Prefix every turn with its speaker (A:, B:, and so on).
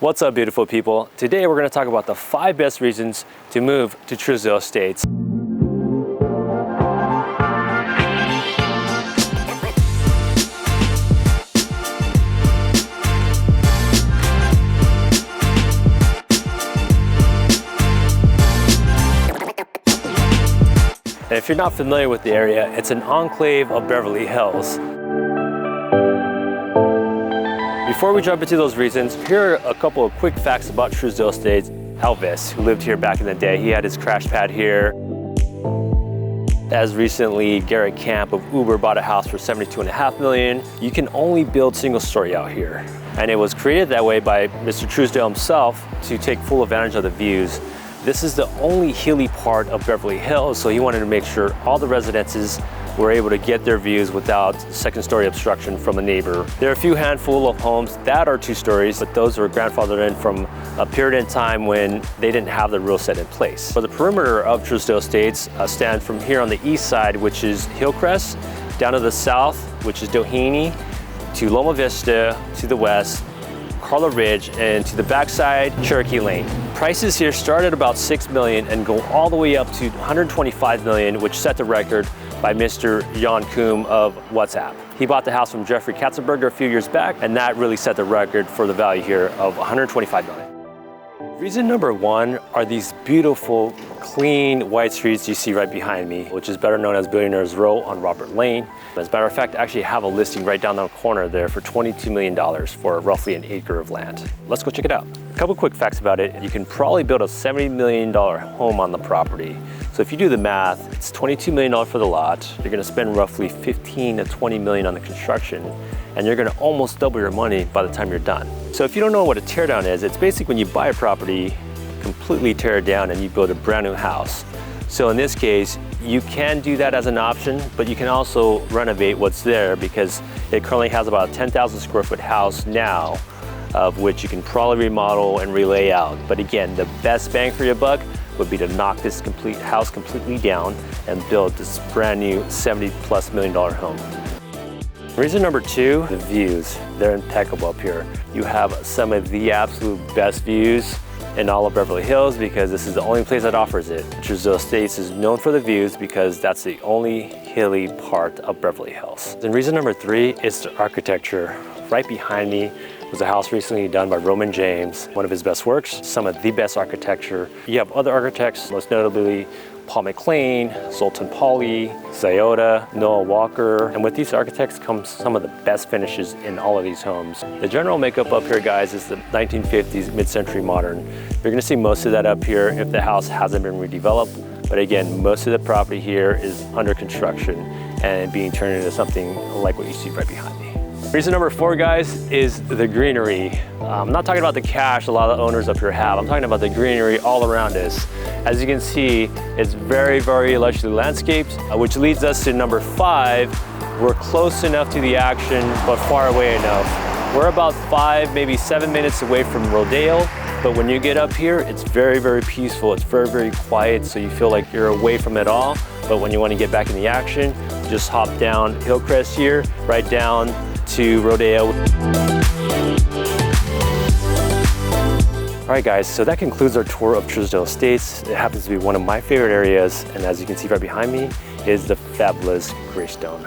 A: What's up, beautiful people? Today we're going to talk about the 5 best reasons to move to Trousdale Estates. And if you're not familiar with the area, it's an enclave of Beverly Hills. Before we jump into those reasons, here are a couple of quick facts about Trousdale Estates. Elvis, who lived here back in the day, he had his crash pad here. As recently, Garrett Camp of Uber bought a house for $72.5 million. You can only build single story out here. And it was created that way by Mr. Trousdale himself to take full advantage of the views. This is the only hilly part of Beverly Hills, so he wanted to make sure all the residences were able to get their views without second story obstruction from a neighbor. There are a few handful of homes that are 2 stories, but those were grandfathered in from a period in time when they didn't have the rule set in place. So the perimeter of Trousdale Estates stand from here on the east side, which is Hillcrest, down to the south, which is Doheny, to Loma Vista, to the west, Carla Ridge, and to the backside, Cherokee Lane. Prices here start at about $6 million and go all the way up to $125 million, which set the record by Mr. Jan Koum of WhatsApp. He bought the house from Jeffrey Katzenberger a few years back, and that really set the record for the value here of $125 million. Reason number 1 are these beautiful, clean, white streets you see right behind me, which is better known as Billionaires Row on Robert Lane. As a matter of fact, I actually have a listing right down the corner there for $22 million for roughly an acre of land. Let's go check it out. A couple quick facts about it. You can probably build a $70 million home on the property. So if you do the math, it's $22 million for the lot. You're gonna spend roughly $15 to $20 million on the construction, and you're gonna almost double your money by the time you're done. So if you don't know what a teardown is, it's basically when you buy a property, completely tear it down and you build a brand new house. So in this case, you can do that as an option, but you can also renovate what's there because it currently has about a 10,000 square foot house now, of which you can probably remodel and relay out. But again, the best bang for your buck would be to knock this complete house completely down and build this brand new $70+ million home. Reason number 2, the views. They're impeccable up here. You have some of the absolute best views in all of Beverly Hills because this is the only place that offers it. Trousdale Estates is known for the views because that's the only hilly part of Beverly Hills. And reason number 3 is the architecture. Right behind me was a house recently done by Roman James, one of his best works, some of the best architecture. You have other architects, most notably Paul McLean, Zoltan Pauly, Ziota, Noah Walker, and with these architects comes some of the best finishes in all of these homes. The general makeup up here, guys, is the 1950s mid-century modern. You're gonna see most of that up here if the house hasn't been redeveloped, but again, most of the property here is under construction and being turned into something like what you see right behind me. Reason number 4, guys, is the greenery. I'm not talking about the cash a lot of owners up here have. I'm talking about the greenery all around us. As you can see, it's very, very lushly landscaped, which leads us to number 5. We're close enough to the action, but far away enough. We're about 5, maybe 7 minutes away from Rodeo, but when you get up here, it's very, very peaceful. It's very, very quiet, so you feel like you're away from it all. But when you want to get back in the action, you just hop down Hillcrest here, right down to Rodeo. All right, guys, so that concludes our tour of Trousdale Estates. It happens to be one of my favorite areas, and as you can see right behind me is the fabulous Greystone.